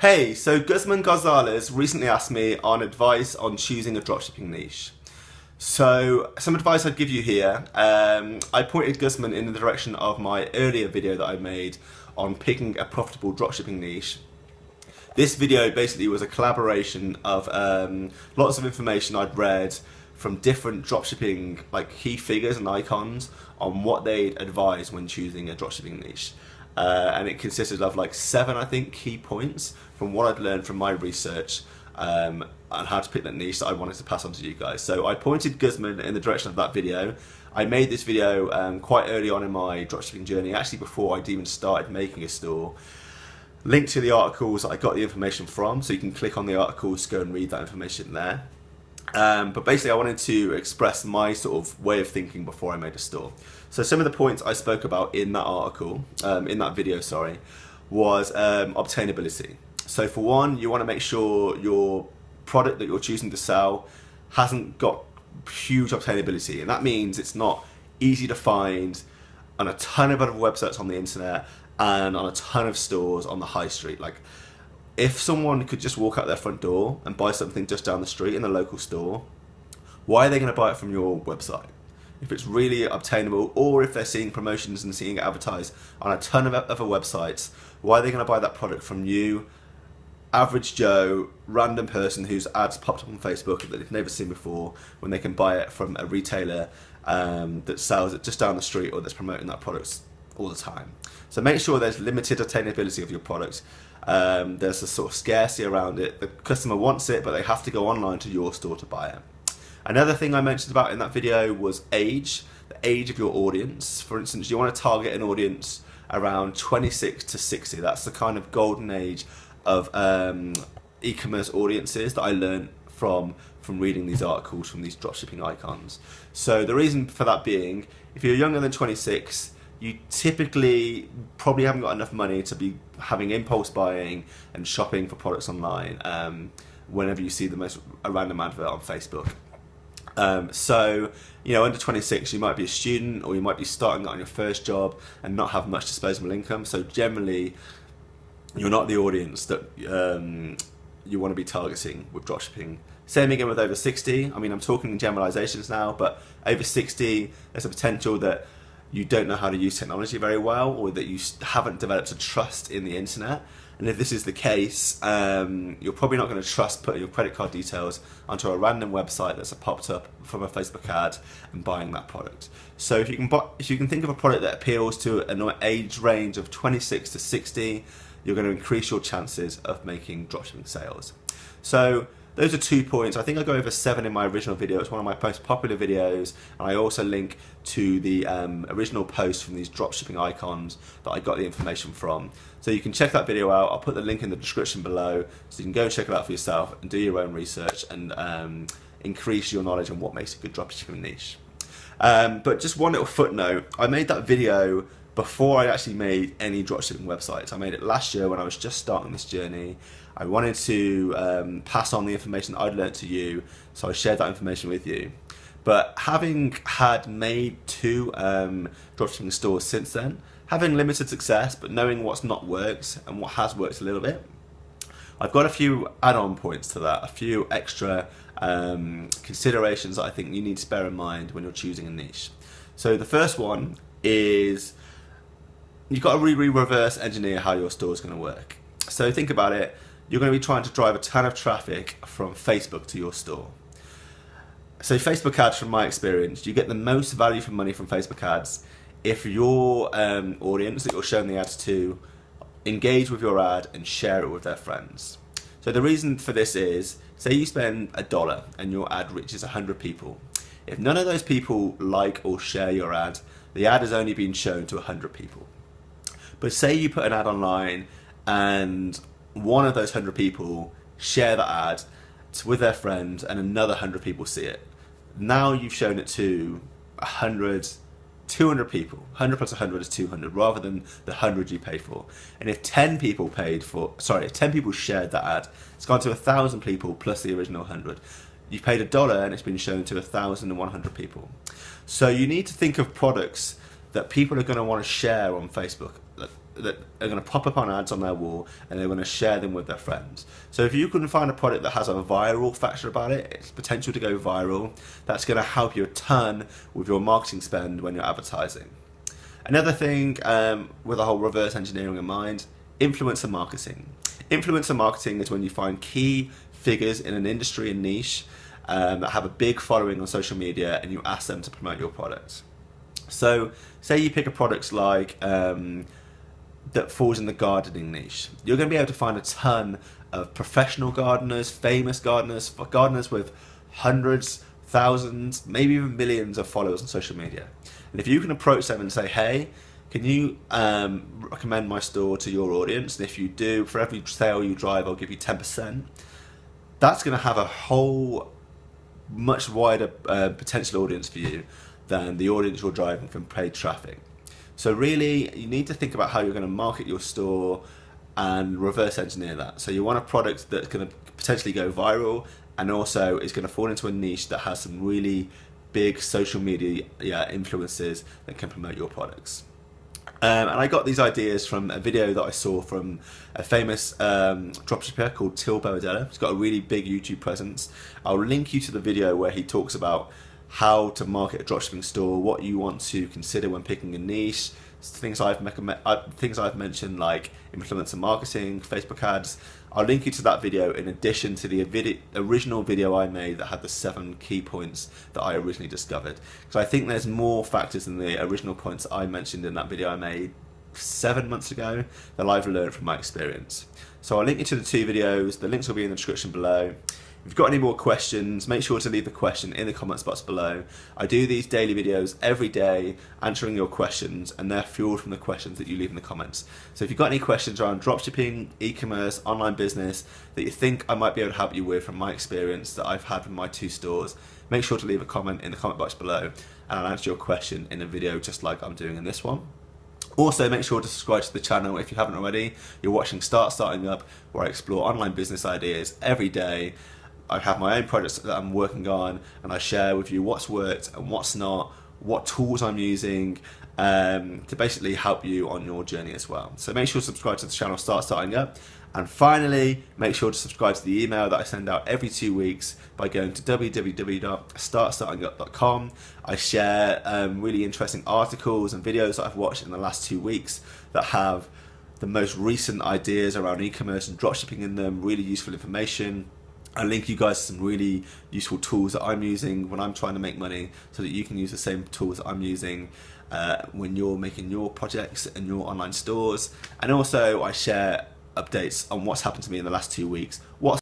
Hey, so Guzman Gonzalez recently asked me on advice on choosing a dropshipping niche. So, some advice I'd give you here. I pointed Guzman in the direction of my earlier video that I made on picking a profitable dropshipping niche. This video basically was a collaboration of lots of information I'd read from different dropshipping like key figures and icons on what they'd advise when choosing a dropshipping niche. And it consisted of like 7, I think, key points from what I'd learned from my research on how to pick that niche that I wanted to pass on to you guys. So I pointed Guzman in the direction of that video. I made this video quite early on in my dropshipping journey, actually before I'd even started making a store. Link to the articles that I got the information from, so you can click on the articles to go and read that information there. But basically I wanted to express my sort of way of thinking before I made a store. So some of the points I spoke about in that article, in that video, sorry, was obtainability. So for one, you want to make sure your product that you're choosing to sell hasn't got huge obtainability, and that means it's not easy to find on a ton of other websites on the internet and on a ton of stores on the high street. Like, if someone could just walk out their front door and buy something just down the street in a local store, why are they going to buy it from your website? If it's really obtainable, or if they're seeing promotions and seeing it advertised on a ton of other websites, why are they going to buy that product from you, average Joe, random person whose ads popped up on Facebook that they've never seen before, when they can buy it from a retailer that sells it just down the street or that's promoting that product all the time? So make sure there's limited attainability of your product. There's a sort of scarcity around it. The customer wants it, but they have to go online to your store to buy it. Another thing I mentioned about in that video was age, the age of your audience. For instance, you want to target an audience around 26 to 60. That's the kind of golden age of e-commerce audiences that I learned from reading these articles from these dropshipping icons. So the reason for that being, if you're younger than 26, you typically probably haven't got enough money to be having impulse buying and shopping for products online whenever you see a random advert on Facebook. So, you know, under 26, you might be a student, or you might be starting out on your first job and not have much disposable income. So generally, you're not the audience that you want to be targeting with dropshipping. Same again with over 60. I mean, I'm talking in generalizations now, but over 60, there's a potential that you don't know how to use technology very well, or that you haven't developed a trust in the internet. And if this is the case, you're probably not going to trust putting your credit card details onto a random website that's popped up from a Facebook ad and buying that product. So if you can think of a product that appeals to an age range of 26 to 60, you're going to increase your chances of making dropshipping sales. So those are 2 points. I think I go over 7 in my original video. It's one of my most popular videos, and I also link to the original post from these dropshipping icons that I got the information from. So you can check that video out. I'll put the link in the description below, so you can go and check it out for yourself and do your own research and increase your knowledge on what makes a good dropshipping niche. But just one little footnote, I made that video before I actually made any dropshipping websites. I made it last year when I was just starting this journey. I wanted to pass on the information that I'd learned to you, so I shared that information with you. But having had made 2 dropshipping stores since then, having limited success, but knowing what's not worked and what has worked a little bit, I've got a few add-on points to that, a few extra considerations that I think you need to bear in mind when you're choosing a niche. So the first one is you've got to reverse engineer how your store is going to work. So think about it. You're going to be trying to drive a ton of traffic from Facebook to your store. So Facebook ads, from my experience, you get the most value for money from Facebook ads if your audience that you're showing the ads to engage with your ad and share it with their friends. So the reason for this is, say you spend $1 and your ad reaches 100 people. If none of those people like or share your ad, the ad has only been shown to 100 people. But say you put an ad online and one of those 100 people share that ad with their friends and another 100 people see it. Now you've shown it to 100, 200 people. 100 plus 100 is 200, rather than the 100 you paid for. And if 10 people if 10 people shared that ad, it's gone to 1,000 people plus the original 100. You've paid $1 and it's been shown to 1,100 people. So you need to think of products that people are going to want to share on Facebook. that are going to pop up on ads on their wall, and they're going to share them with their friends. So if you can find a product that has a viral factor about it, its potential to go viral, that's going to help you a ton with your marketing spend when you're advertising. Another thing, with the whole reverse engineering in mind, influencer marketing. Influencer marketing is when you find key figures in an industry and niche that have a big following on social media, and you ask them to promote your products. So say you pick a product like that falls in the gardening niche. You're going to be able to find a ton of professional gardeners, famous gardeners, gardeners with hundreds, thousands, maybe even millions of followers on social media. And if you can approach them and say, hey, can you recommend my store to your audience? And if you do, for every sale you drive, I'll give you 10%. That's going to have a whole much wider potential audience for you than the audience you're driving from paid traffic. So really, you need to think about how you're going to market your store and reverse engineer that. So you want a product that's going to potentially go viral, and also is going to fall into a niche that has some really big social media influences that can promote your products. And I got these ideas from a video that I saw from a famous dropshipper called Till Bowdella. He's got a really big YouTube presence. I'll link you to the video where he talks about how to market a dropshipping store, what you want to consider when picking a niche, things I've mentioned like influencer marketing, Facebook ads. I'll link you to that video in addition to the original video I made that had the 7 key points that I originally discovered. Because I think there's more factors than the original points I mentioned in that video I made 7 months ago that I've learned from my experience. So I'll link you to the 2 videos. The links will be in the description below. If you've got any more questions, make sure to leave the question in the comments box below. I do these daily videos every day answering your questions, and they're fueled from the questions that you leave in the comments. So if you've got any questions around dropshipping, e-commerce, online business that you think I might be able to help you with from my experience that I've had with my 2 stores, make sure to leave a comment in the comment box below, and I'll answer your question in a video just like I'm doing in this one. Also, make sure to subscribe to the channel if you haven't already. You're watching Starting Up, where I explore online business ideas every day. I have my own projects that I'm working on, and I share with you what's worked and what's not, what tools I'm using to basically help you on your journey as well. So make sure to subscribe to the channel Starting Up. And finally, make sure to subscribe to the email that I send out every 2 weeks by going to www.startstartingup.com. I share really interesting articles and videos that I've watched in the last 2 weeks that have the most recent ideas around e-commerce and dropshipping in them, really useful information. I'll link you guys to some really useful tools that I'm using when I'm trying to make money, so that you can use the same tools that I'm using when you're making your projects and your online stores. And also I share updates on what's happened to me in the last 2 weeks, what's